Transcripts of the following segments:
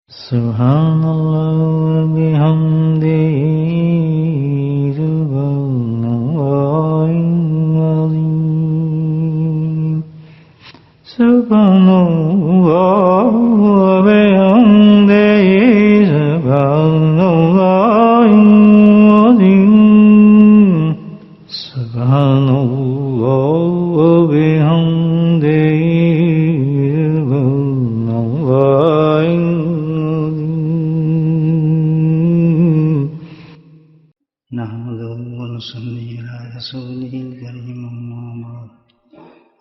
سبحان الله وبحمده سبحان الله العظيم سبحان الله وبحمده سبحان الله العظيم سبحان الله وبحمده سبحان الله نحمده ونصلي على رسوله الكريم أما بعد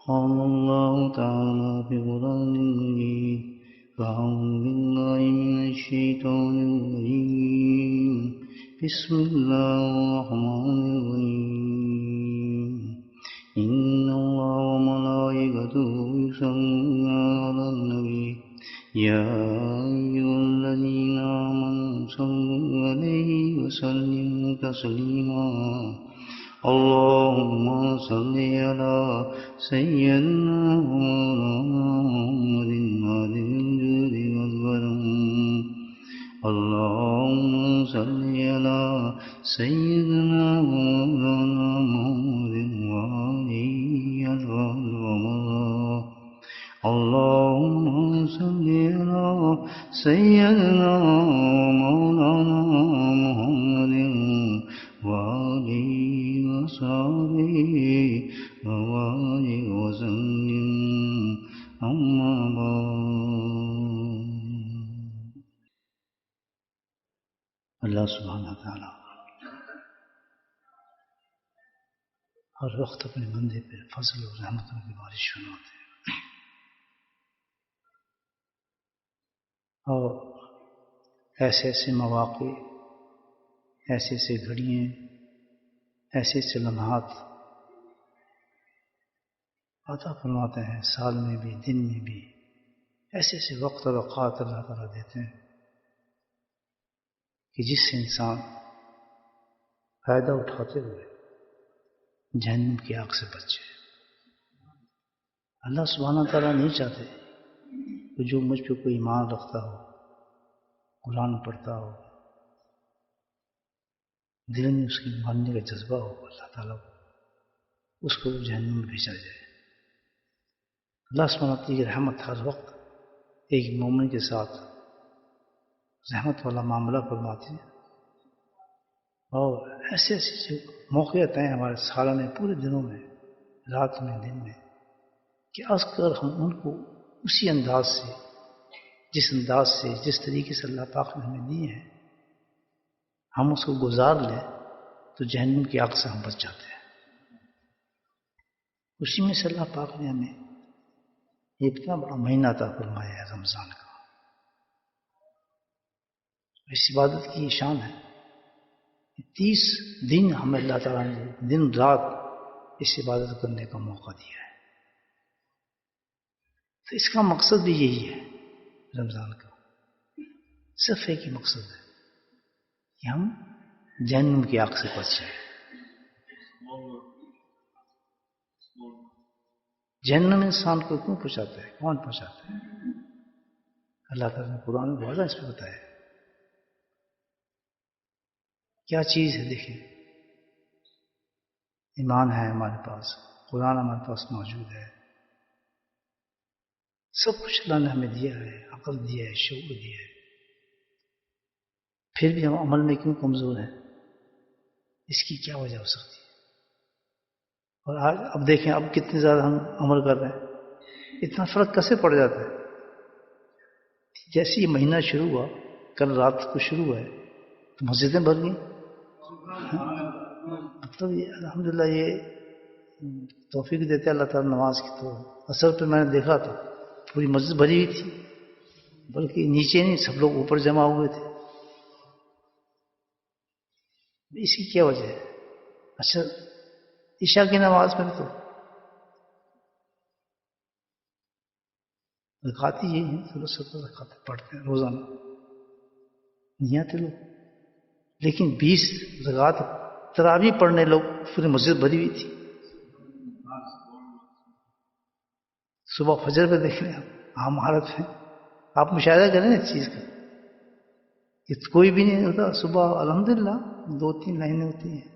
قال الله تعالى في قرآن المجيد أعوذ بالله من الشيطان الرجيم بسم الله الرحمن الرحيم إن الله وملائكته يصلون على النبي يا أيها الذين آمنوا صلوا عليه وسلموا تسليما اللهم صل على سيدنا محمد هذه الجود والكرم اللهم صل على سيدنا مولانا محمد وآله الأبرار اللهم صل على سيدنا مولانا محمد وآله وصحبه وبارك وسلم أما بعد اللہ سبحانہ تعالیٰ ہر وقت اپنے بندے پہ فضل و رحمتوں کی بارش فرماتے ہیں اور ایسے ایسے مواقع ایسے ایسے گھڑیاں ایسے ایسے لمحات عطا فرماتے ہیں سال میں بھی دن میں بھی ایسے ایسے وقت اور اوقات اللہ تعالیٰ دیتے ہیں کہ جس سے انسان فائدہ اٹھاتے ہوئے جہنم کی آگ سے بچے اللہ سبحانہ تعالیٰ نہیں چاہتے کہ جو مجھ پہ کوئی ایمان رکھتا ہو قرآن پڑھتا ہو دل میں اس کی ماننے کا جذبہ ہو اللہ تعالیٰ کو اس کو جہنم میں بھیجا جائے اللہ سبحانہ تعالیٰ کی رحمت ہر وقت ایک مومن کے ساتھ رحمت والا معاملہ فرماتی ہے اور ایسے ایسے جو موقع آتے ہیں ہمارے سالانہ پورے دنوں میں رات میں دن میں کہ از کر ہم ان کو اسی انداز سے جس طریقے سے اللہ پاک نے ہمیں دیے ہیں ہم اس کو گزار لیں تو جہنم کی آگ سے ہم بچ جاتے ہیں اسی میں سے اللہ پاک نے ہمیں یہ اتنا بڑا مہینہ عطا فرمایا ہے رمضان کا اس عبادت کی یہ شان ہے 30 دن ہمیں اللہ تعالیٰ نے دن رات اس عبادت کرنے کا موقع دیا ہے تو اس کا مقصد بھی یہی ہے رمضان کا صرف ایک ہی مقصد ہے کہ ہم جہنم کی آگ سے بچ جائیں جہنم انسان کو کیوں پہنچاتا ہے کون پہنچاتا ہے اللہ تعالیٰ نے قرآن میں واضح اس پہ بتایا کیا چیز ہے دیکھیں ایمان ہے ہمارے پاس قرآن ہمارے پاس موجود ہے سب کچھ اللہ نے ہمیں دیا ہے عقل دیا ہے شعور دیا ہے پھر بھی ہم عمل میں کیوں کمزور ہیں اس کی کیا وجہ ہو سکتی ہے اور آج اب دیکھیں اب کتنے زیادہ ہم عمل کر رہے ہیں اتنا فرق کیسے پڑ جاتا ہے جیسے یہ مہینہ شروع ہوا کل رات کو شروع ہے تو مسجدیں بھر گئیں مطلب یہ الحمدللہ یہ توفیق دیتے اللہ تعالیٰ نماز کی تو اثر پہ میں نے دیکھا تھا پوری مسجد بھری ہوئی تھی بلکہ نیچے نہیں سب لوگ اوپر جمع ہوئے تھے اس کی کیا وجہ ہے اچھا عشاء کی نماز میں تو رکعتیں یہی ہیں 16 رکعتیں پڑھتے ہیں روزانہ نہیں آتے لوگ لیکن 20 رکعت تراویح پڑھنے لوگ پوری مسجد بھری ہوئی تھی صبح فجر پہ دیکھ رہے ہیں عام حالت ہے آپ مشاہدہ کریں اس چیز کا کہ کوئی بھی نہیں ہوتا صبح الحمدللہ 2-3 لائنیں ہوتی ہیں.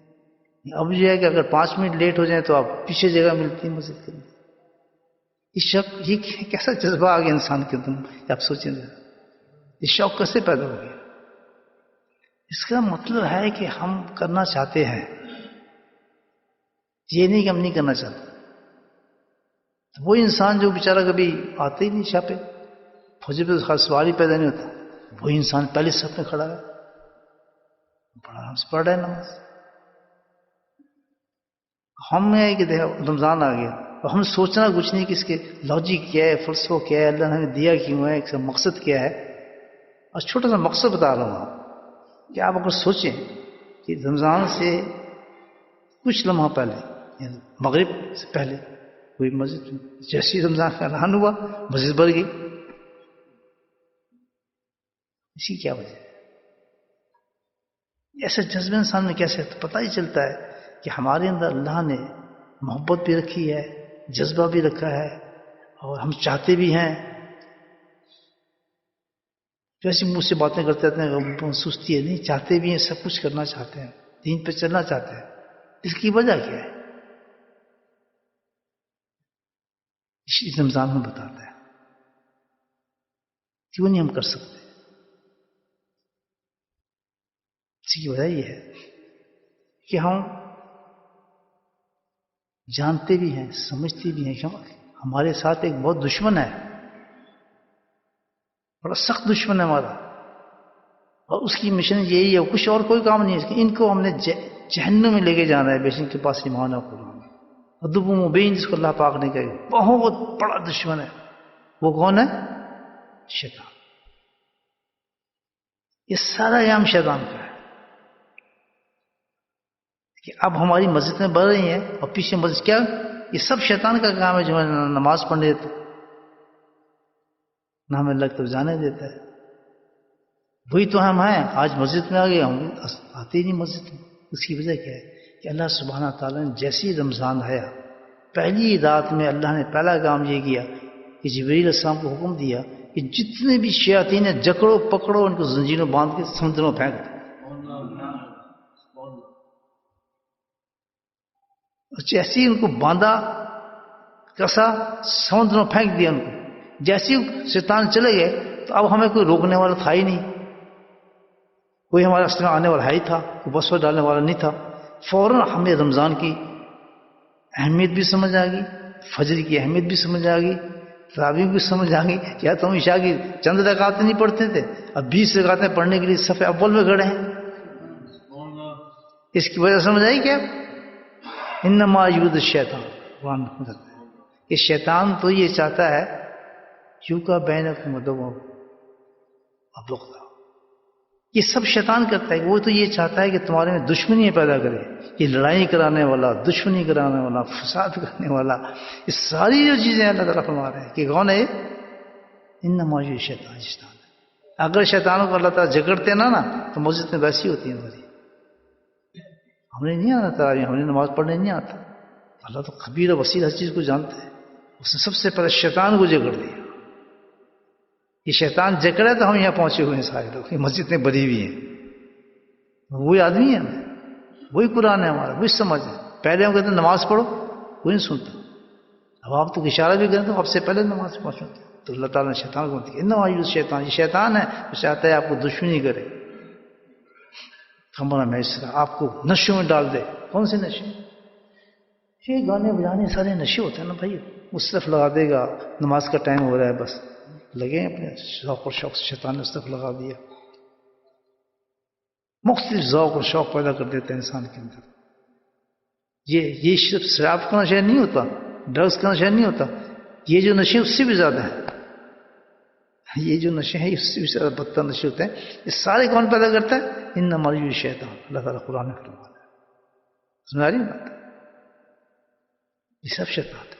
اب جو ہے کہ اگر 5 منٹ لیٹ ہو جائیں تو آپ پیچھے جگہ ملتی ہے مسجد کے لیے. یہ کیسا جذبہ آ گیا انسان کے اندر, آپ سوچیں یہ شوق کیسے پیدا ہو گیا؟ اس کا مطلب ہے کہ ہم کرنا چاہتے ہیں, یہ نہیں کہ ہم نہیں کرنا چاہتے. وہ انسان جو بیچارہ کبھی آتے ہی نہیں چھاپے, فجر پہ خاص سوال ہی پیدا نہیں ہوتا, وہی انسان پہلے صف میں کھڑا ہے, بڑا آرام سے پڑھ رہا ہے نماز. ہم ہے کہ رمضان آ گیا اور ہم سوچنا کچھ نہیں کہ اس کے لاجک کیا ہے, فلسفہ کیا ہے, اللہ نے ہمیں دیا کیوں ہے, اس کا مقصد کیا ہے. اور چھوٹا سا مقصد بتا رہا ہوں آپ کہ آپ اگر سوچیں کہ رمضان سے کچھ لمحہ پہلے یعنی مغرب سے پہلے کوئی مسجد جیسی رمضان کا اعلان ہوا مسجد بھر گئی. اس کی کیا وجہ ہے؟ ایسے جذبہ انسان میں کیسے پتہ ہی چلتا ہے کہ ہمارے اندر اللہ نے محبت بھی رکھی ہے, جذبہ بھی رکھا ہے, اور ہم چاہتے بھی ہیں. جیسے مجھ سے باتیں کرتے رہتے ہیں, سستی ہے نہیں, چاہتے بھی ہیں, سب کچھ کرنا چاہتے ہیں, دین پہ چلنا چاہتے ہیں. اس کی وجہ کیا ہے؟ اس رمضان میں بتاتا ہے کیوں نہیں ہم کر سکتے. اس کی وجہ یہ ہے کہ ہم جانتے بھی ہیں, سمجھتے بھی ہیں کہ ہمارے ساتھ ایک بہت دشمن ہے, بڑا سخت دشمن ہے ہمارا, اور اس کی مشن یہی ہے, کچھ اور کوئی کام نہیں ہے. ان کو ہم نے جہنم میں لے کے جانا ہے, بے شک کے پاس ایمان ہے قرآن ادب مبین, جس کو اللہ پاک نے کہا بہت بڑا دشمن ہے. وہ کون ہے؟ شیطان. یہ سارا ایام شیطان کا ہے کہ اب ہماری مسجد میں بڑھ رہی ہیں اور پیچھے مسجد, کیا یہ سب شیطان کا کام ہے جو ہمیں نماز پڑھنے دیتا, نہ ہمیں اللہ کو جانے دیتا ہے. وہی تو ہم ہیں, آج مسجد میں آ گئے, ہم آتے ہی نہیں مسجد میں. اس کی وجہ کیا ہے کہ اللہ سبحانہ تعالیٰ نے جیسی رمضان آیا پہلی رات میں اللہ نے پہلا کام یہ کیا کہ جبریل علیہ السلام کو حکم دیا کہ جتنے بھی شیاطین ہیں جکڑو پکڑو, ان کو زنجیروں باندھ کے سمندر میں پھینک دو. جیسے ہی ان کو باندھا کسا سمندر میں پھینک دیا ان کو. جیسے ہی شیطان چلے گئے تو اب ہمیں کوئی روکنے والا تھا ہی نہیں, کوئی ہمارے راستے میں آنے والا ہے ہی تھا, کوئی بس پر ڈالنے والا نہیں تھا. فوراً ہمیں رمضان کی اہمیت بھی سمجھ آ گئی, فجر کی اہمیت بھی سمجھ آ گئی, تراویح بھی سمجھ آ گئی. کیا تو ہم عشاء کی چند رکعتیں نہیں پڑھتے تھے, اب 20 رکعتیں پڑھنے کے لیے صف اول میں کھڑے ہیں. اس کی وجہ سمجھ آئی کیا؟ انما یرید الشیطان, قرآن میں کہ شیطان تو یہ چاہتا ہے یوکا بینکم العداوۃ, یہ سب شیطان کرتا ہے. وہ تو یہ چاہتا ہے کہ تمہارے میں دشمنی پیدا کرے, یہ لڑائی کرانے والا, دشمنی کرانے والا, فساد کرنے والا, یہ ساری جو چیزیں اللہ تعالیٰ فرما رہے ہیں کہ کون ہے انما یہ شیطان. اگر شیطانوں کو اللہ تعالیٰ جگڑتے نا تو مسجد میں ویسی ہوتی ہے ہماری. ہم نے نہیں آنا تھا, ہم نے نماز پڑھنے نہیں آتا. اللہ تو خبیر و بصیر ہر چیز کو جانتا ہے. اس نے سب سے پہلے شیطان کو جگڑ دیا. یہ شیطان جکڑا تو ہم یہاں پہنچے ہوئے ہیں سارے لوگ, یہ مسجد میں بھری ہوئی ہیں. وہی آدمی ہے, وہی قرآن ہے ہمارا, وہی سمجھ ہے. پہلے ہم کہتے ہیں نماز پڑھو, کوئی نہیں سنتا. اب آپ تو اشارہ بھی کریں تو آپ سے پہلے نماز پہنچو. تو اللہ تعالیٰ نے شیطان کو دیا انما یرید الشیطان, یہ شیطان ہے, وہ چاہتا ہے آپ کو دشمنی کرے, ہمارا میسر آپ کو نشوں میں ڈال دے. کون سے نشے؟ یہ گانے بجانے سارے نشے ہوتے ہیں نا بھائی. اس طرف لگا دے گا, نماز کا ٹائم ہو رہا ہے, بس لگے اپنے شوق اور شوق سے شیطان نے اس طرف لگا دیا. مختلف ذوق اور شوق پیدا کر دیتے ہیں انسان کے اندر. یہ صرف شراب کا نشہ نہیں ہوتا, ڈرگس کا نشہ نہیں ہوتا, یہ جو نشے اس سے بھی زیادہ ہیں. یہ جو نشے ہیں اس سے بھی زیادہ بدتر نشے ہوتے ہیں. یہ سارے کون پیدا کرتا ہے؟ انما یرید الشیطان. اللہ تعالیٰ قرآن میں فرماتا ہے. سمجھ آ رہی بات؟ یہ سب شیطان ہے,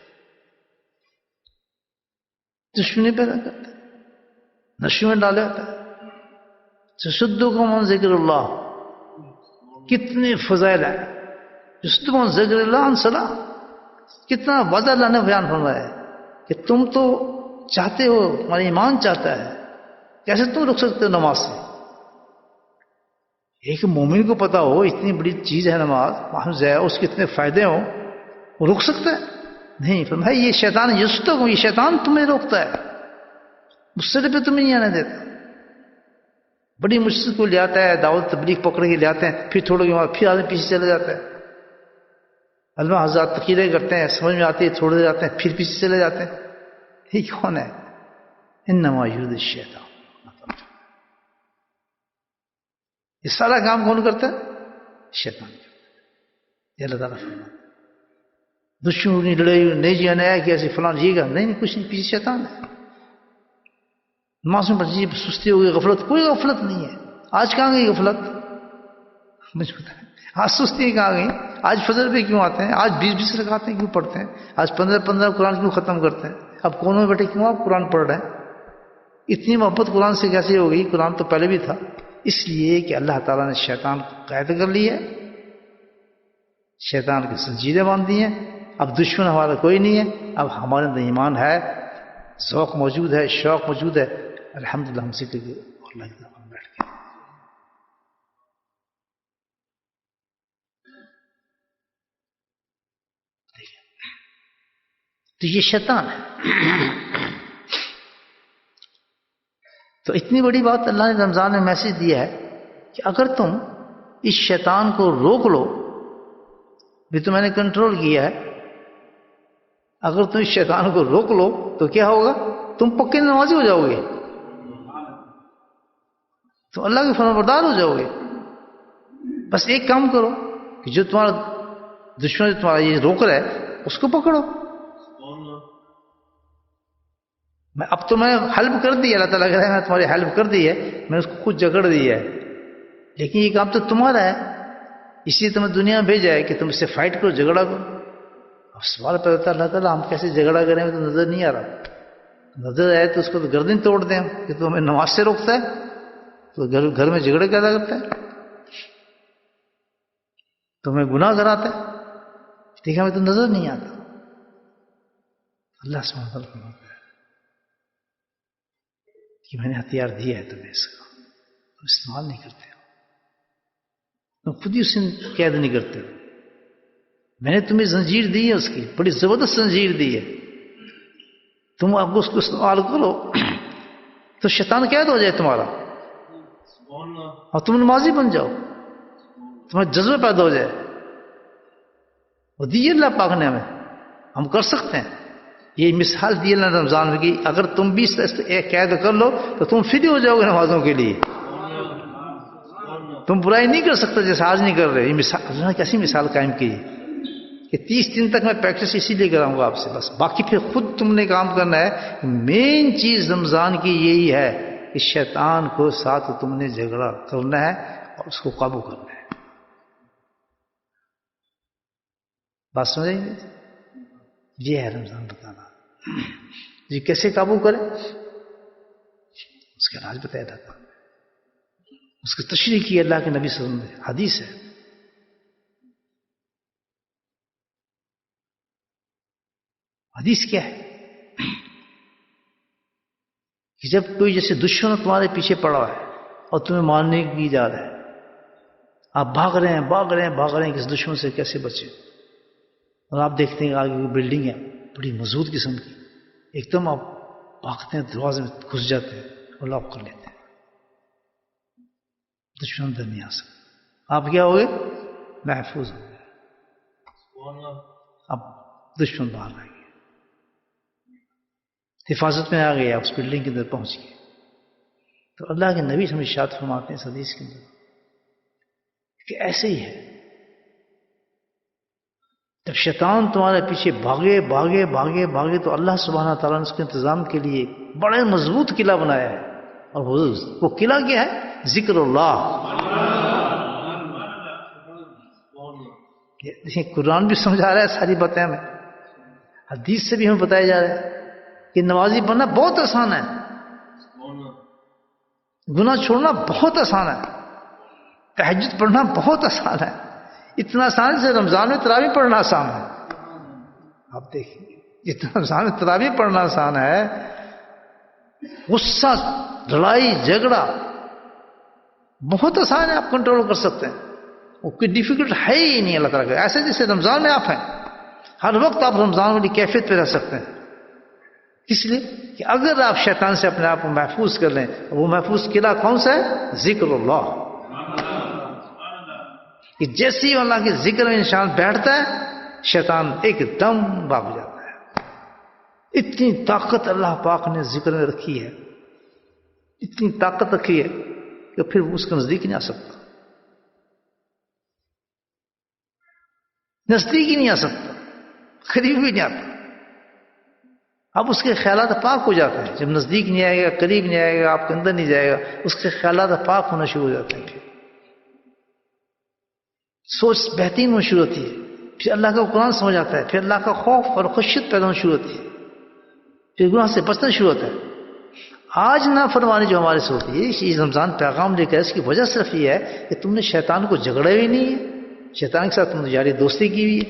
دشمنی پیدا کرتا ہے, نشے میں ڈالے ہوتا ہے. تصدقکم عن ذکر اللہ, کتنے فضائل ہیں. تصدقکم عن ذکر اللہ عن صلاۃ, کتنا وعدہ اللہ نے بیان فرمایا ہے کہ تم تو چاہتے ہو, تمہارا ایمان چاہتا ہے, کیسے تم رک سکتے ہو نماز سے؟ ایک مومن کو پتا ہو اتنی بڑی چیز ہے نماز، محض ہے، اس کے اتنے فائدے ہوں، وہ رک سکتا ہے؟ نہیں، فرمایا یہ شیطان یستو، یہ شیطان تمہیں روکتا ہے، مسجد پہ تمہیں نہیں آنے دیتا. بڑی مشکل کو لے آتا ہے، دعوت تبلیغ پکڑ کے لے آتے ہیں، پھر تھوڑے کے بعد پھر آدمی پیچھے چلے جاتا ہے. علماء حضرات تقریریں کرتے ہیں، سمجھ میں آتی ہے، تھوڑے دیر جاتے ہیں، پھر پیچھے چلے جاتے ہیں. یہ کون ہے؟ انما یرید الشیطان. یہ سارا کام کون کرتا ہے؟ شیطان. یہ اللہ تعالیٰ فرماتا ہے دشمنوں کی لڑائی نہیں جی آیا کہ ایسے فلان یہ گا، نہیں کچھ نہیں، پیچھے شیطان ہے. نماز میں بچی سستی ہو گئی، غفلت، کوئی غفلت نہیں ہے. آج کہاں گئی غفلت؟ مجھے پتا ہے آج سستی کہاں گئی؟ آج فجر پہ کیوں آتے ہیں؟ آج 20 رکعتیں کیوں پڑھتے ہیں؟ آج 15 قرآن کیوں ختم کرتے ہیں؟ اب کونوں میں بیٹھے کیوں آپ قرآن پڑھ رہے ہیں؟ اتنی محبت قرآن سے کیسے ہو گئی؟ قرآن تو پہلے بھی تھا. اس لیے کہ اللہ تعالیٰ نے شیطان کو قید کر لی ہے، شیطان کی زنجیریں باندھ دی ہیں. اب دشمن ہمارا کوئی نہیں ہے، اب ہمارے اندر ایمان ہے، ذوق موجود ہے، شوق موجود ہے. الحمدللہ ہم سیکھ گئے اور اللہ کی طرف بیٹھ گئے. تو یہ شیطان ہے. تو اتنی بڑی بات اللہ نے رمضان میں میسج دیا ہے کہ اگر تم اس شیطان کو روک لو، بھی تو میں نے کنٹرول کیا ہے، اگر تم اس شیطان کو روک لو تو کیا ہوگا؟ تم پکے نمازی ہو جاؤ گے، تو اللہ کے فرمان بردار ہو جاؤ گے. بس ایک کام کرو کہ جو تمہارا دشمن تمہارا یہ روک رہا ہے اس کو پکڑو. اب تو میں ہیلپ کر دی، اللہ تعالیٰ کہہ رہا ہے میں تمہاری ہیلپ کر دی ہے، میں اس کو خود جکڑ دی ہے، لیکن یہ کام تو تمہارا ہے، اس لیے تمہیں دنیا میں بھیجا ہے کہ تم اس سے فائٹ کرو، جھگڑا کرو. اب سوال پیدا ہوتا ہے اللہ تعالیٰ ہم کیسے جھگڑا کریں؟ تو نظر نہیں آ رہا. نظر آئے تو اس کو تو گردن توڑ دیں کہ تو ہمیں نماز سے روکتا ہے، تو گھر میں جھگڑے پیدا کرتا ہے، تو ہمیں گناہ کراتا ہے. ٹھیک ہے، ہمیں تو نظر نہیں آتا. اللہ سبحانہ وتعالیٰ فرماتا ہے کہ میں نے ہتھیار دیا ہے تمہیں، اس کا تم استعمال نہیں کرتے ہو، تم خود ہی اسے قید نہیں کرتے ہو. میں نے تمہیں زنجیر دی ہے، اس کی بڑی زبردست زنجیر دی ہے، تم آپ اس کو استعمال کرو تو شیطان قید ہو جائے تمہارا اور تم نمازی بن جاؤ، تمہارا جذبہ پیدا ہو جائے. وہ دی اللہ پاک نے ہمیں، ہم کر سکتے ہیں. یہ مثال دی اللہ رمضان میں کہ اگر تم بھی ایک قید کر لو تو تم فری ہو جاؤ گے نمازوں کے لیے. تم برائی نہیں کر سکتے جیسے آج نہیں کر رہے. یہ مثال اللہ نے کیسی مثال قائم کی کہ 30 دن تک میں پریکٹس اسی لیے کراؤں گا آپ سے، بس باقی پھر خود تم نے کام کرنا ہے. مین چیز رمضان کی یہی ہے کہ شیطان کو ساتھ تم نے جھگڑا کرنا ہے اور اس کو قابو کرنا ہے. بات سمجھیں گے؟ یہ ہے رمضان بتانا. یہ کیسے قابو کرے اس کا راز بتایا جاتا ہے، اس کی تشریح کی اللہ کے نبی صلی اللہ علیہ وسلم نے. حدیث ہے، حدیث کیا ہے کہ جب کوئی جیسے دشمن تمہارے پیچھے پڑا ہے اور تمہیں مارنے کی جا رہا ہے، آپ بھاگ رہے ہیں کہ اس دشمن سے کیسے بچے. اور آپ دیکھتے ہیں آگے بلڈنگ ہے بڑی مضبوط قسم کی، ایک دم آپ بھاگتے ہیں، دروازے میں گھس جاتے ہیں اور لاک کر لیتے ہیں، دشمن اندر نہیں آ سکتا. آپ کیا ہو گئے؟ محفوظ ہو گئے. اب دشمن باہر آ گیا، حفاظت میں آ گئے، آپ اس بلڈنگ کے اندر پہنچ گئے. تو اللہ کے نبی ہمیں ارشاد فرماتے ہیں اس حدیث کے اندر کہ ایسے ہی ہے، جب شیطان تمہارے پیچھے بھاگے تو اللہ سبحانہ تعالیٰ نے اس کے انتظام کے لیے بڑے مضبوط قلعہ بنایا ہے. اور وہ قلعہ کیا ہے؟ ذکر اللہ. دیکھیں قرآن بھی سمجھا رہا ہے ساری باتیں ہمیں، حدیث سے بھی ہمیں بتایا جا رہا ہے کہ نمازی بننا بہت آسان ہے، گناہ چھوڑنا بہت آسان ہے، تہجد پڑھنا بہت آسان ہے. اتنا آسان سے رمضان میں تراویح پڑھنا آسان ہے. آپ دیکھیں اتنا رمضان میں تراویح پڑھنا آسان ہے. غصہ، لڑائی جھگڑا بہت آسان ہے، آپ کنٹرول کر سکتے ہیں، وہ کوئی ڈیفیکلٹ ہے ہی نہیں اللہ تعالیٰ کا. ایسے جیسے رمضان میں آپ ہیں، ہر وقت آپ رمضان والی کیفیت پہ رہ سکتے ہیں. اس لیے کہ اگر آپ شیطان سے اپنے آپ کو محفوظ کر لیں، وہ محفوظ قلعہ کون سا ہے؟ ذکر اللہ. کہ جیسے ہی اللہ کے ذکر میں انسان بیٹھتا ہے، شیطان ایک دم بھاگ جاتا ہے. اتنی طاقت اللہ پاک نے ذکر میں رکھی ہے، اتنی طاقت رکھی ہے کہ پھر وہ اس کے نزدیک نہیں آ سکتا، نزدیک ہی نہیں آ سکتا، قریب بھی نہیں آتا. اب اس کے خیالات پاک ہو جاتے ہیں. جب نزدیک نہیں آئے گا، قریب نہیں آئے گا، آپ کے اندر نہیں جائے گا، اس کے خیالات پاک ہونا شروع ہو جاتے ہیں. پھر سوچ بہترین ہونا شروع ہوتی ہے. پھر اللہ کا قرآن سمجھ آتا ہے، پھر اللہ کا خوف اور خشیت پیدا ہونا شروع ہوتی ہے، پھر گناہ سے بچنا شروع ہوتا ہے. آج نافرمانی جو ہمارے سے ہوتی ہے، یہ رمضان پیغام لے کر اس کی وجہ صرف یہ ہے کہ تم نے شیطان کو جھگڑا ہی نہیں ہے، شیطان کے ساتھ تم نے یاری دوستی کی ہوئی ہے.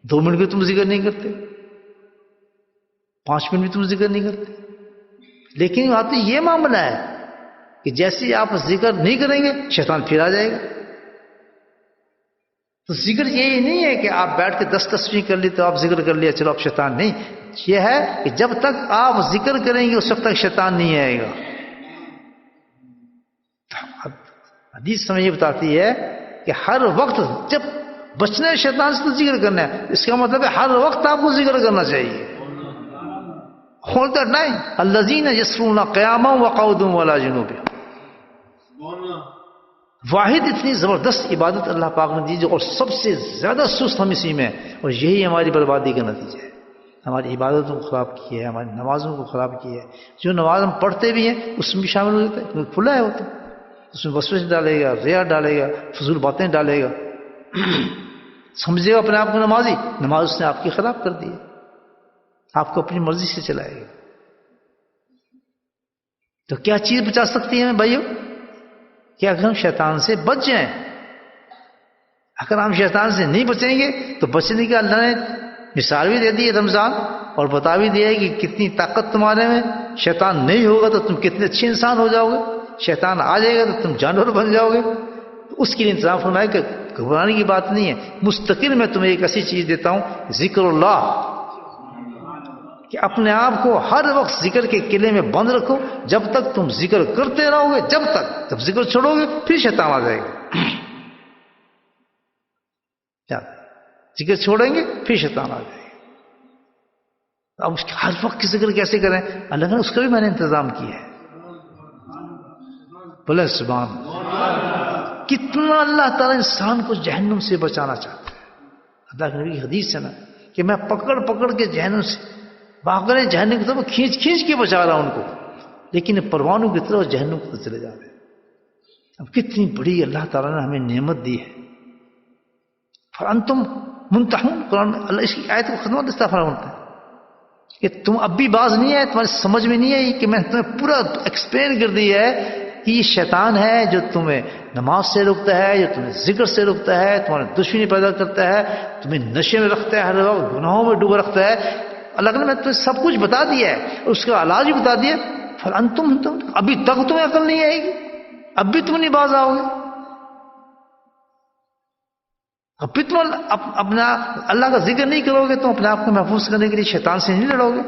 2 منٹ بھی تم ذکر نہیں کرتے، 5 منٹ بھی تم ذکر نہیں کرتے. لیکن وہاں تو یہ معاملہ ہے کہ جیسے ہی آپ ذکر نہیں کریں گے، شیطان پھر آ جائے گا. تو ذکر یہی نہیں ہے کہ آپ بیٹھ کے 10 تسبیح کر لی تو آپ ذکر کر لیا چلو آپ شیطان نہیں. یہ ہے کہ جب تک آپ ذکر کریں گے اس وقت تک شیطان نہیں آئے گا. حدیث ہمیں یہ بتاتی ہے کہ ہر وقت جب بچنا ہے شیطان سے تو ذکر کرنا ہے. اس کا مطلب ہے ہر وقت آپ کو ذکر کرنا چاہیے. all the time. الذین یصلون قیاما وقعودا وعلی جنوبہم. واحد اتنی زبردست عبادت اللہ پاک نے دی جو اور سب سے زیادہ سست ہم اسی میں، اور یہی ہماری بربادی کا نتیجہ ہے. ہماری عبادتوں کو خراب کی ہے، ہماری نمازوں کو خراب کی ہے. جو نماز ہم پڑھتے بھی ہیں اس میں بھی شامل ہو جاتا ہے کیونکہ کھلا ہے ہوتا ہے. اس میں وسوسے ڈالے گا، ریا ڈالے گا، فضول باتیں ڈالے گا. سمجھے گا اپنے آپ کو نمازی، نماز اس نے آپ کی خراب کر دی ہے، آپ کو اپنی مرضی سے چلائے گا. تو کیا چیز بچا سکتی ہے ہمیں بھائیو؟ کہ اگر ہم شیطان سے بچ جائیں. اگر ہم شیطان سے نہیں بچیں گے تو بچنے کا اللہ نے مثال بھی دے دی ہے رمضان، اور بتا بھی دیا ہے کہ کتنی طاقت تمہارے میں. شیطان نہیں ہوگا تو تم کتنے اچھے انسان ہو جاؤ گے، شیطان آ جائے گا تو تم جانور بن جاؤ گے. اس کے لیے انتظام فرمایا کہ گھبرانے کی بات نہیں ہے. مستقل میں تمہیں ایک ایسی چیز دیتا ہوں، ذکر اللہ، کہ اپنے آپ کو ہر وقت ذکر کے قلعے میں بند رکھو. جب تک تم ذکر کرتے رہو گے، جب ذکر چھوڑو گے پھر شیطان آ جائے گا. ذکر چھوڑیں گے پھر شیطان آ جائے گا. اب ہر وقت کی ذکر کیسے کریں؟ اللہ نے اس کا بھی میں نے انتظام کیا ہے. بولے سبحان اللہ. کتنا اللہ تعالیٰ انسان کو جہنم سے بچانا چاہتا ہے. اللہ کے نبی کی حدیث ہے نا کہ میں پکڑ پکڑ کے جہنم سے باغ رہے، جہنم کی طرف کھینچ کھینچ کے بچا رہا ہوں ان کو، لیکن پروانوں کی طرف جہنم کو چلے جا رہے ہیں. اب کتنی بڑی اللہ تعالیٰ نے ہمیں نعمت دی ہے. فَأَنْتُمْ مُنْتَحُونَ. قرآن اللہ اس کی آیت کو ختم فرماتا ہے کہ تم اب بھی باز نہیں ہے، تمہاری سمجھ میں نہیں آئی کہ میں تمہیں پورا ایکسپلین کر دیا ہے کہ یہ شیطان ہے جو تمہیں نماز سے روکتا ہے، جو تمہیں ذکر سے روکتا ہے، تمہارے دشمنی پیدا کرتا ہے، تمہیں نشے میں رکھتا ہے، ہر وقت گناہوں میں ڈوبا رکھتا ہے. اللہ نے میں تمہیں سب کچھ بتا دیا ہے اور اس کا علاج بھی بتا دیا. فَأَنْتُمْ ابھی تک تمہیں عقل نہیں آئے گی، اب بھی تم نہیں باز آؤ گے، اب بھی تم اپنا اللہ کا ذکر نہیں کرو گے، تم اپنے آپ کو محفوظ کرنے کے لیے شیطان سے نہیں لڑو گے.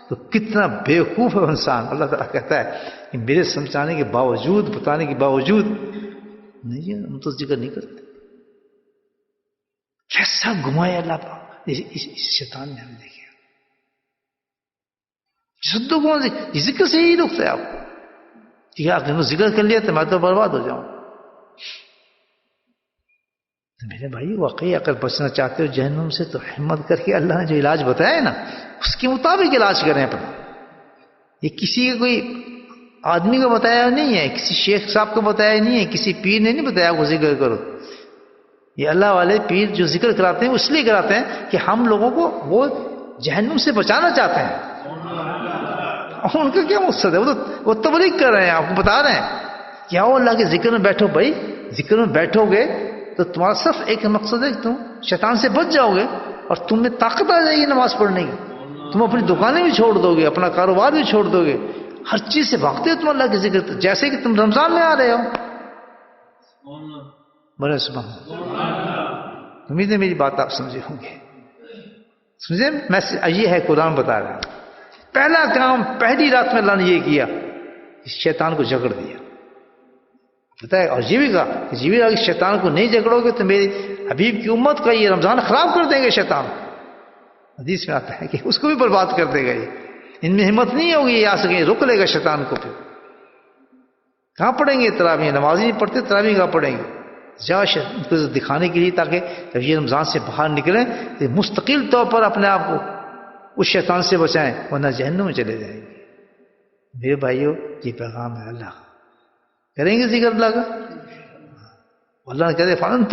تو کتنا بیوقوف ہے انسان. اللہ تعالیٰ کہتا ہے کہ میرے سمجھانے کے باوجود، بتانے کے باوجود نہیں، ہم تو ذکر نہیں کرتے. کیسا گھمایا اللہ پاک اس شیطان نے ہمیں. دیکھا ذکر سے ہی روکتا ہے آپ کو. ٹھیک ہے، اگر ذکر کر لیا تو میں تو برباد ہو جاؤں. میرے بھائی واقعی اگر بچنا چاہتے ہو جہنم سے تو ہمت کر کے اللہ نے جو علاج بتایا ہے نا اس کے مطابق علاج کریں اپنا. یہ کسی کا کوئی آدمی کو بتایا نہیں ہے، کسی شیخ صاحب کو بتایا نہیں ہے، کسی پیر نے نہیں بتایا وہ ذکر کرو. یہ اللہ والے پیر جو ذکر کراتے ہیں اس لیے کراتے ہیں کہ ہم لوگوں کو وہ جہنم سے بچانا چاہتے ہیں. ان کا کیا مقصد ہے؟ وہ تبلیغ کر رہے ہیں، آپ کو بتا رہے ہیں کہ آؤ اللہ کے ذکر میں بیٹھو. بھائی ذکر میں بیٹھو گے تو تمہارا صرف ایک مقصد ہے کہ تم شیطان سے بچ جاؤ گے اور تم میں طاقت آ جائے گی نماز پڑھنے کی. تم اپنی دکانیں بھی چھوڑ دو گے، اپنا کاروبار بھی چھوڑ دو گے، ہر چیز سے بھاگتے ہو تم اللہ کے ذکر. جیسے کہ تم رمضان میں آ رہے ہو بڑے سبحان امید ہے میری بات آپ سمجھے ہوں گے. سمجھے میں یہ ہے قرآن بتا رہا ہوں. پہلا کام پہلی رات میں اللہ نے یہ کیا شیطان کو جکڑ دیا. پتہ ہے اور یہ بھی کہا کہ یہ بھی کہا کہ شیطان کو نہیں جکڑو گے تو میری حبیب کی امت کا یہ رمضان خراب کر دیں گے شیطان. حدیث میں آتا ہے کہ اس کو بھی برباد کر دے گا. یہ ان میں ہمت نہیں ہوگی یہ آ سکے رک لے گا شیطان کو. پھر کہاں پڑھیں گے تراویح؟ نماز ہی نہیں پڑھتے تراویح کہاں پڑھیں گے؟ ان کو دکھانے کے لیے تاکہ جب یہ رمضان سے باہر نکلیں تو مستقل طور پر اپنے آپ کو اس شیطان سے بچائیں ورنہ جہنم میں چلے جائیں گے. میرے بھائیو یہ پیغام ہے اللہ. کریں گے ذکر اللہ کا؟ اللہ نے کہتے فن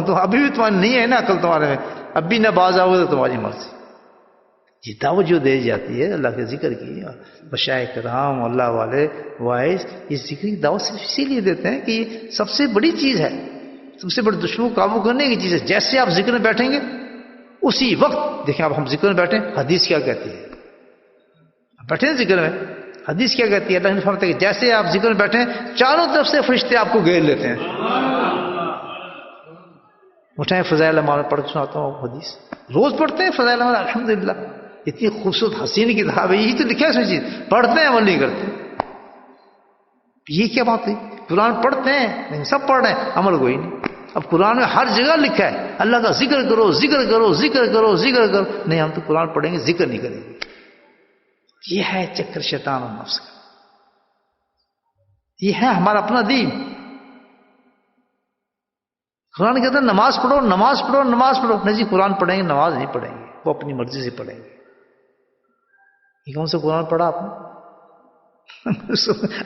تو ابھی بھی تمہاری نہیں ہے نا عقل تمہارے میں، اب بھی نہ باز آؤ تو تمہاری مرضی. یہ دعوت جو دی جاتی ہے اللہ کے ذکر کی، مشائخ کرام اللہ والے وائز یہ ذکر کی دعوت صرف اسی لیے دیتے ہیں کہ یہ سب سے بڑی چیز ہے، سب سے بڑے دشمنوں کو قابو کرنے کی چیز ہے. جیسے آپ ذکر میں بیٹھیں گے اسی وقت دیکھیں. اب ہم ذکر میں بیٹھیں حدیث کیا کہتی ہے؟ بیٹھیں ذکر میں حدیث کیا کہتی ہے؟ اللہ نے فرمایا کہ جیسے آپ ذکر میں بیٹھیں چاروں طرف سے فرشتے آپ کو گھیر لیتے ہیں. اٹھائیں فضائل اعمال پڑھ کے سناتا ہوں حدیث. روز پڑھتے ہیں فضائل اعمال الحمدللہ. اتنی خوبصورت حسین کتاب ہے. یہی تو لکھا ہے اس میں چیز. پڑھتے ہیں عمل نہیں کرتے. یہ کیا بات ہے؟ قرآن پڑھتے ہیں لیکن سب پڑھ رہے ہیں عمل کوئی نہیں. اب قرآن میں ہر جگہ لکھا ہے اللہ کا ذکر کرو ذکر کرو ذکر کرو ذکر کرو. نہیں ہم تو قرآن پڑھیں گے ذکر نہیں کریں گے. یہ ہے چکر شیطان اور نفس کا. یہ ہے ہمارا اپنا دین. قرآن کہتا ہے نماز پڑھو نماز پڑھو نماز پڑھو. نہیں جی قرآن پڑھیں گے نماز نہیں پڑھیں گے، وہ اپنی مرضی سے پڑھیں گے. یہ کون سا قرآن پڑھا آپ نے؟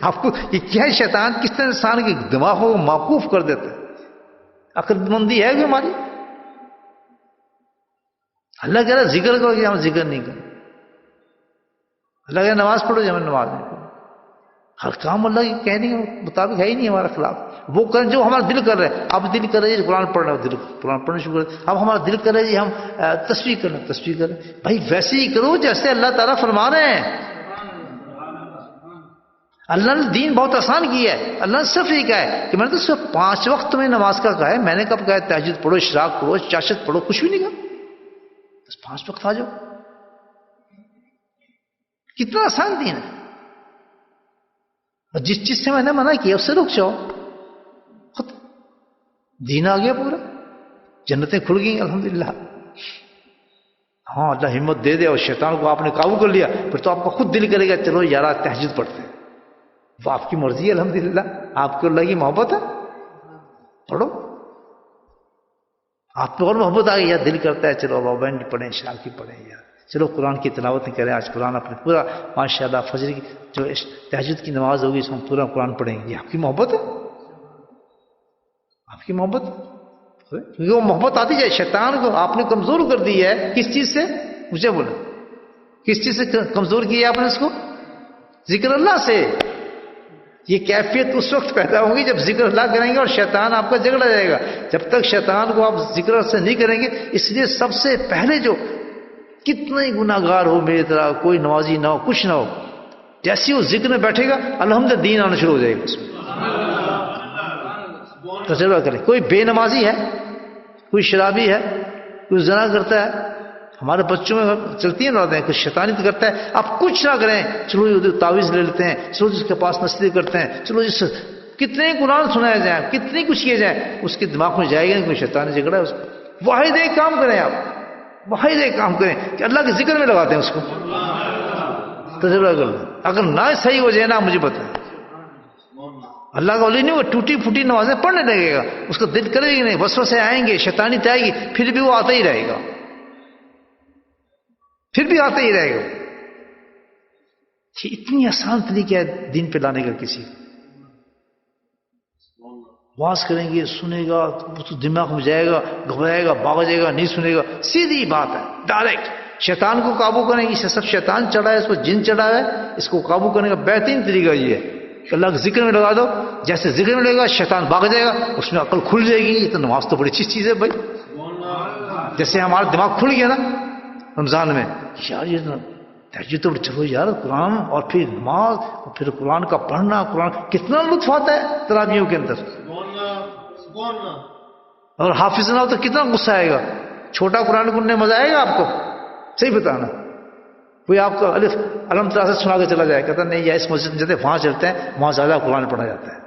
آپ کو یہ کیا ہے؟ شیطان کس طرح انسان کے دماغوں کو موقوف کر دیتا ہے. عقل مندی ہے کہ ہماری؟ اللہ کہہ رہا ہے ذکر کرو کہ ہم ذکر نہیں کریں. اللہ کہہ رہا ہے نماز پڑھو جب ہم نماز نہیں پڑھو. ہر کام اللہ کے کہنے کے مطابق ہے ہی نہیں ہمارا خلاف. وہ کریں جو ہمارا دل کر رہا ہے. اب دل کر رہے ہیں قرآن پڑھنا، دل قرآن پڑھنا شروع کریں. اب ہمارا دل کر رہا ہے جی ہم تسبیح کرنا، تسبیح کریں. بھائی ویسے ہی کرو جیسے اللہ تعالیٰ فرما رہے ہیں. اللہ نے دین بہت آسان کیا ہے. اللہ نے صرف یہ کہا ہے کہ میں نے تو صرف 5 وقت تمہیں نماز کا کہا ہے. میں نے کب کہا ہے تہجد پڑھو اشراق پڑھو چاشت پڑھو؟ کچھ بھی نہیں کہا. بس 5 وقت آ جاؤ. کتنا آسان دین ہے. اور جس چیز سے میں نے منع کیا اس سے رک جاؤ. خود دین آ گیا پورا. جنتیں کھل گئی الحمدللہ. ہاں اللہ ہمت دے دے اور شیطان کو آپ نے قابو کر لیا پھر تو آپ کو خود دل کرے گا چلو یار تہجد پڑھتے ہیں. وہ آپ کی مرضی ہے الحمدللہ. آپ کو اللہ کی محبت ہے پڑھو. آپ پہ اور محبت آ گئی یار دل کرتا ہے چلو بابین کی پڑھیں شاہ کی پڑھیں یار چلو قرآن کی تلاوت کریں. آج قرآن اپنے پورا ماشاءاللہ فجر کی جو تہجد کی نماز ہوگی اس میں پورا قرآن پڑھیں گے. یہ آپ کی محبت ہے. آپ کی محبت کیونکہ وہ محبت آتی جائے. شیطان کو آپ نے کمزور کر دی ہے. کس چیز سے؟ مجھے بولا کس چیز سے کمزور کیا آپ نے اس کو؟ ذکر اللہ سے. یہ کیفیت اس وقت پیدا ہوگی جب ذکر اللہ کریں گے اور شیطان آپ کا جھگڑا جائے گا. جب تک شیطان کو آپ ذکر سے نہیں کریں گے. اس لیے سب سے پہلے جو کتنے ہی گناہ گار ہو میری طرح کوئی نمازی نہ ہو کچھ نہ ہو جیسے وہ ذکر میں بیٹھے گا الحمدللہ دین آنا شروع ہو جائے گا. اس میں تجربہ کریں. کوئی بے نمازی ہے، کوئی شرابی ہے، کوئی زنا کرتا ہے. ہمارے بچوں میں چلتی ہیں باتیں. کوئی شیطانی تو کرتا ہے. آپ کچھ نہ کریں چلو یہ تعویذ لے لیتے ہیں. چلو جس کے پاس نصیحت کرتے ہیں. چلو جس کتنے قرآن سنائے جائیں کتنی کچھ کیے جائیں اس کے دماغ میں جائے گا نہیں کوئی شیطانی جھگڑا ہے اس کو. واحد ایک کام کریں آپ. واحد ایک کام کریں کہ اللہ کے ذکر میں لگاتے ہیں اس کو. تجربہ کر لیں. اگر نہ صحیح ہو جائے نا مجھے بتائیں. اللہ کا ولی نہیں وہ ٹوٹی پھوٹی نمازیں پڑھنے لگے گا. اس کو دل کرے گی نہیں. وسوسے آئیں گے شیطانی آئے گی پھر بھی وہ آتا ہی رہے گا. پھر بھی آتا ہی رہے گا. اتنی آسان طریقہ ہے دین پہ لانے کا. کسی واز کریں گے سنے گا تو دماغ میں جائے گا گھبرائے گا بھاگ جائے گا نہیں سنے گا. سیدھی بات ہے ڈائریکٹ. شیطان کو قابو کریں گے. اسے سب شیطان چڑھا ہے اس کو جن چڑھا ہے. اس کو قابو کرنے کا بہترین طریقہ یہ ہے کہ اللہ کے ذکر میں لگا دو. جیسے ذکر میں لگے گا شیطان بھاگ جائے گا. اس میں عقل کھل جائے گی. یہ تو نماز تو بڑی اچھی چیز ہے بھائی. جیسے ہمارا دماغ کھل گیا نا رمضان میں یار یہ تہجد تو چلو یار قرآن اور پھر نماز اور پھر قرآن کا پڑھنا. قرآن کتنا لطف آتا ہے تراویحوں کے اندر. اور حافظ نہ ہو تو کتنا غصہ آئے گا. چھوٹا قرآن پڑھنے مزہ آئے گا آپ کو؟ صحیح بتانا. کوئی آپ کو الف الحم سے سنا کے چلا جائے, کہتا نہیں یا اس مسجد میں جاتے وہاں چلتے ہیں, وہاں زیادہ قرآن پڑھا جاتا ہے.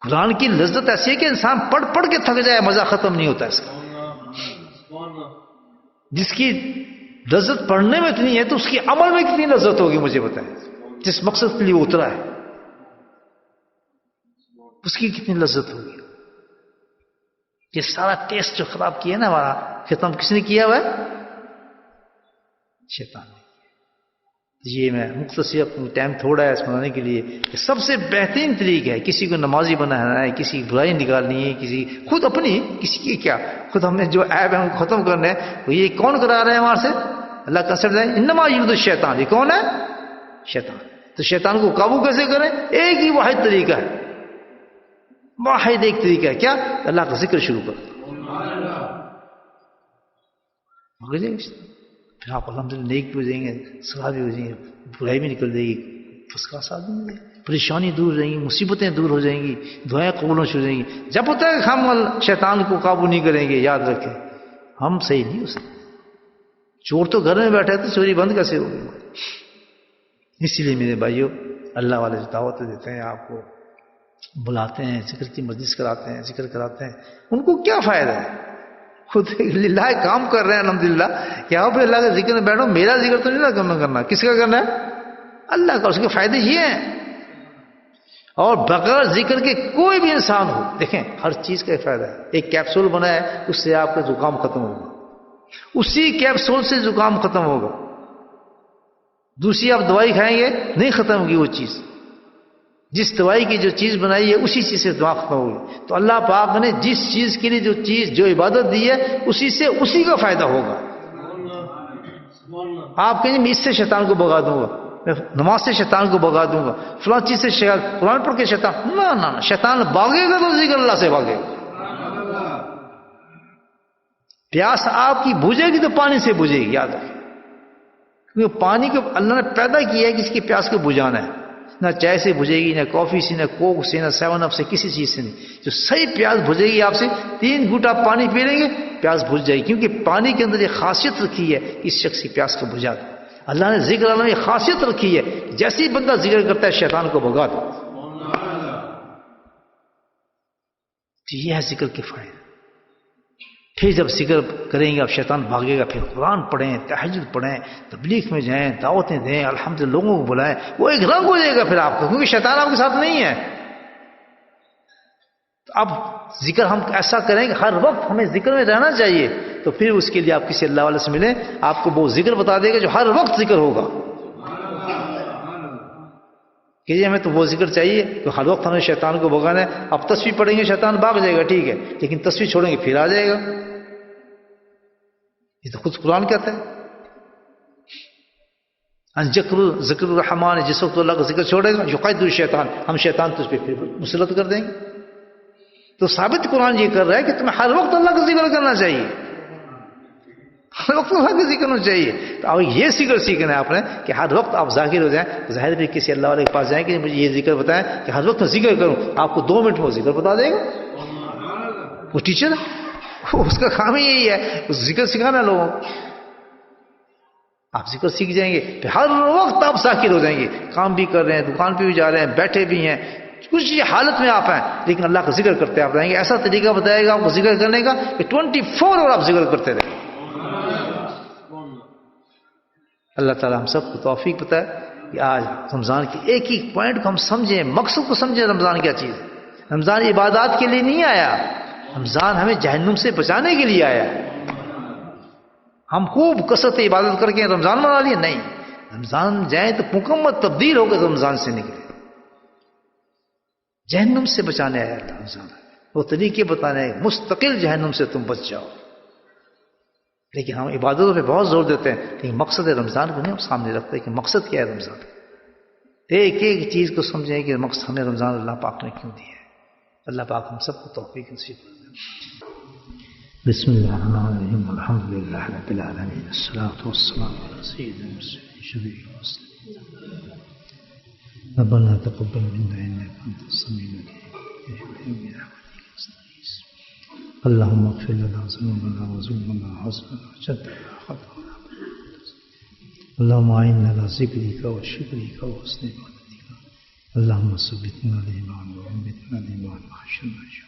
قرآن کی لذت ایسی ہے کہ انسان پڑھ پڑھ کے تھک جائے, مزہ ختم نہیں ہوتا اس کا. جس کی لذت پڑھنے میں اتنی ہے تو اس کی عمل میں کتنی لذت ہوگی مجھے بتائیں. جس مقصد کے لیے وہ اترا ہے اس کی کتنی لذت ہوگی. یہ سارا ٹیسٹ جو خراب کیا نا ہمارا, ختم کس نے کیا ہوا ہے؟ شیطان نے. یہ میں مختصر ٹائم تھوڑا ہے اس بنانے کے لیے کہ سب سے بہترین طریقہ ہے کسی کو نمازی بنانا ہے, کسی کی برائی نکالنی ہے, کسی خود اپنی کسی کی کیا خود ہم نے جو عیب ہے ہم ختم کرنا ہے. تو یہ کون کرا رہے ہیں ہمارے سے؟ اللہ کا سر جائے انما یرید الشیطان. یہ کون ہے؟ شیطان. تو شیطان کو قابو کیسے کریں؟ ایک ہی واحد طریقہ ہے, واحد ایک طریقہ ہے. کیا؟ اللہ کا ذکر شروع کر. پھر آپ الحمدللہ نیک بھی ہو جائیں گے, صلاح بھی ہو جائیں گے, برائی بھی نکل جائے گی, فرسٹ کلاس آدمی ہو جائے گی, پریشانی دور ہو جائیں گی, مصیبتیں دور ہو جائیں گی, دعائیں قبول شروع ہو جائیں گی. جب ہوتا ہے کہ ہم شیطان کو قابو نہیں کریں گے, یاد رکھیں ہم صحیح نہیں ہو سکتے. چور تو گھر میں بیٹھے تو چوری بند کیسے ہوگی؟ اسی لیے میرے بھائیوں, اللہ والے جو دعوتیں دیتے ہیں, آپ کو بلاتے ہیں, ذکر کی مجلس کراتے ہیں, ذکر کراتے ہیں, ان کو کیا فائدہ ہے؟ خود للہ کام کر رہے ہیں الحمدللہ کہ آپ اللہ کے ذکر میں بیٹھو. میرا ذکر تو نہیں کرنا, کس کا کرنا ہے؟ اللہ کا. اس کے فائدے یہ ہیں. اور بغیر ذکر کے کوئی بھی انسان ہو, دیکھیں ہر چیز کا فائدہ ہے. ایک کیپسول بنا ہے, اس سے آپ کا زکام ختم ہوگا, اسی کیپسول سے زکام ختم ہوگا. دوسری آپ دوائی کھائیں گے نہیں ختم ہوگی وہ چیز. جس دوائی کی جو چیز بنائی ہے اسی چیز سے دوا ختم ہوگی. تو اللہ پاک نے جس چیز کے لیے جو چیز جو عبادت دی ہے اسی سے اسی کا فائدہ ہوگا. آپ کہیں میں اس سے شیطان کو بھگا دوں گا, میں نماز سے شیطان کو بھگا دوں گا, فلاں چیز سے قرآن پڑھ کے شیطان, نہ شیطان بھاگے گا تو ذکر اللہ سے بھاگے گا. پیاس آپ کی بجھے گی تو پانی سے بجھے گی, یاد رکھیں. کیونکہ پانی کو اللہ نے پیدا کیا ہے کہ اس کی پیاس کو بجھانا ہے. نہ چائے سے بجھے گی, نہ کافی سے, نہ کوک سے, نہ 7 اپ سے, کسی چیز سے نہیں. جو صحیح پیاس بجھے گی آپ سے, 3 گھونٹ آپ پانی پی لیں گے پیاس بجھ جائے گی. کیونکہ پانی کے اندر یہ خاصیت رکھی ہے اس شخص کی پیاس کو بجھا دے. اللہ نے ذکر اللہ نے یہ خاصیت رکھی ہے, جیسے ہی بندہ ذکر کرتا ہے شیطان کو بھگا دو. یہ ہے ذکر کے فائدے. پھر جب ذکر کریں گے اب شیطان بھاگے گا. پھر قرآن پڑھیں, تہجد پڑھیں, تبلیغ میں جائیں, دعوتیں دیں, الحمدللہ لوگوں کو بلائیں. وہ ایک رنگ ہو جائے گا پھر آپ کو, کیونکہ شیطان آپ کے ساتھ نہیں ہے. تو اب ذکر ہم ایسا کریں کہ ہر وقت ہمیں ذکر میں رہنا چاہیے. تو پھر اس کے لیے آپ کسی اللہ والے سے ملیں, آپ کو وہ ذکر بتا دے گا جو ہر وقت ذکر ہوگا. کہ ہمیں تو وہ ذکر چاہیے کہ ہر وقت ہمیں شیطان کو بھگانا ہے. اب تسبیح پڑھیں گے شیطان بھاگ جائے گا, ٹھیک ہے, لیکن تسبیح چھوڑیں گے پھر آ جائے گا. یہ تو خود قرآن کہتا ہے ذکر الرحمان, جس وقت اللہ کا ذکر چھوڑے گا یقید الشیطان, ہم شیطان تجھ پہ پھر مسلط کر دیں گے. تو ثابت قرآن یہ کر رہا ہے کہ تمہیں ہر وقت اللہ کا ذکر کرنا چاہیے, ہر وقت اللہ کا ذکر کرنا چاہیے. تو اب یہ ذکر سیکھنا ہے آپ نے کہ ہر وقت آپ ذاکر ہو جائیں. ظاہر بھی کسی اللہ والے کے پاس جائیں کہ مجھے یہ ذکر بتائیں کہ ہر وقت میں ذکر کروں, آپ کو 2 منٹ میں وہ ذکر بتا دے گا. وہ ٹیچر ہے, اس کا کام ہی یہی ہے, اس ذکر سکھانا لوگوں کو. آپ ذکر سیکھ جائیں گے پھر ہر وقت آپ ذاکر ہو جائیں گے. کام بھی کر رہے ہیں, دکان پہ بھی جا رہے ہیں, بیٹھے بھی ہیں, کچھ حالت میں آپ ہیں لیکن اللہ کا ذکر کرتے آپ رہیں گے. ایسا طریقہ بتائے گا آپ کو ذکر کرنے کا کہ 24 اور آپ ذکر کرتے رہیں. اللہ تعالی ہم سب کو توفیق بتائے کہ آج رمضان کی ایک ایک پوائنٹ کو ہم سمجھیں, مقصد کو سمجھیں. رمضان کیا چیز ہے؟ رمضان عبادات کے لیے نہیں آیا, رمضان ہمیں جہنم سے بچانے کے لیے آیا. ہم خوب کثرت عبادت کر کے رمضان منا لیے, نہیں. رمضان جائیں تو مکمل تبدیل ہو کر رمضان سے نکلے. جہنم سے بچانے آیا تھا رمضان, وہ طریقے بتانے ہیں مستقل جہنم سے تم بچ جاؤ. لیکن ہم عبادتوں پہ بہت زور دیتے ہیں, لیکن مقصد رمضان کو نہیں ہم سامنے رکھتے کہ مقصد کیا ہے رمضان. ایک ایک چیز کو سمجھیں کہ مقصد ہمیں رمضان اللہ پاک نے کیوں دیا ہے. اللہ پاک ہم سب کو توفیق نصیب فرمائے. بسم اللہ الرحمن الرحیم, الحمد للہ رب العالمین, الصلاۃ والسلام علی سیدنا المرسلین شفیع المرسلین. ربنا تقبل منا انك انت السميع العليم. اللهم اغفر لنا ذنوبنا وظلمنا وحزننا وجدنا وخطأنا. اللهم أعنا على ذكرك وشكرك وحسن عبادتك. اللهم ثبتنا الإيمان وأنبتنا الإيمان وحشرنا الجنة.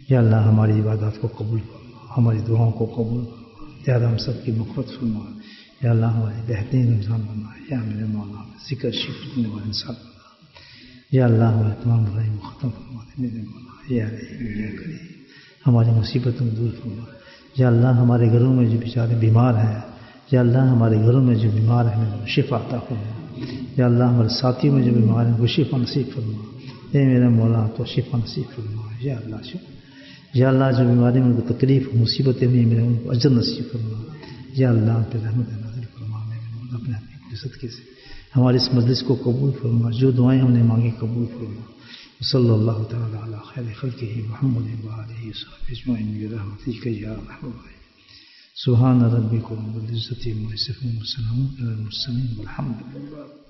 یا اللہ ہماری عبادات کو قبول فرما، ہماری دعاؤں کو قبول فرما، یا اللہ ہم سب کی مغفرت فرما، یا اللہ ہماری بہترین رمضان بنا، یا میرے مولا ذکر شکر کرنے والے انسان بنا، یا اللہ ہمارے تمام برائیوں کو ختم فرما دے میرے مولا، یا رحیم یا کریم ہماری مصیبتوں کو دور فرما. یا اللہ ہمارے گھروں میں جو بیچارے بیمار ہیں، یا اللہ ہمارے گھروں میں جو بیمار ہیں میرے شفا عطا فرما. یا اللہ ہمارے ساتھیوں میں جو بیمار ہیں وہ شفا نصیب فرما. اے میرے مولا تو شفا نصیب فرما. یا اللہ یا اللہ جو بیماری میں ان کو تکلیف مصیبتیں نہیں میرے ان کو اجر نصیب فرما. یا اللہ ان پہ رحمت نازل فرما میرے مولا اپنے حبیب کے صدقے سے ہماری اس مجلس کو قبول فرما. جو دعائیں ہم نے مانگی قبول فرما. صلی اللہ تعالی علی خیر خلقہ محمد وآلہ وصحبہ اجمعین برحمتک یا ارحم الراحمین. سبحان ربک رب العزة عما یصفون وسلام علی المرسلین والحمد للہ.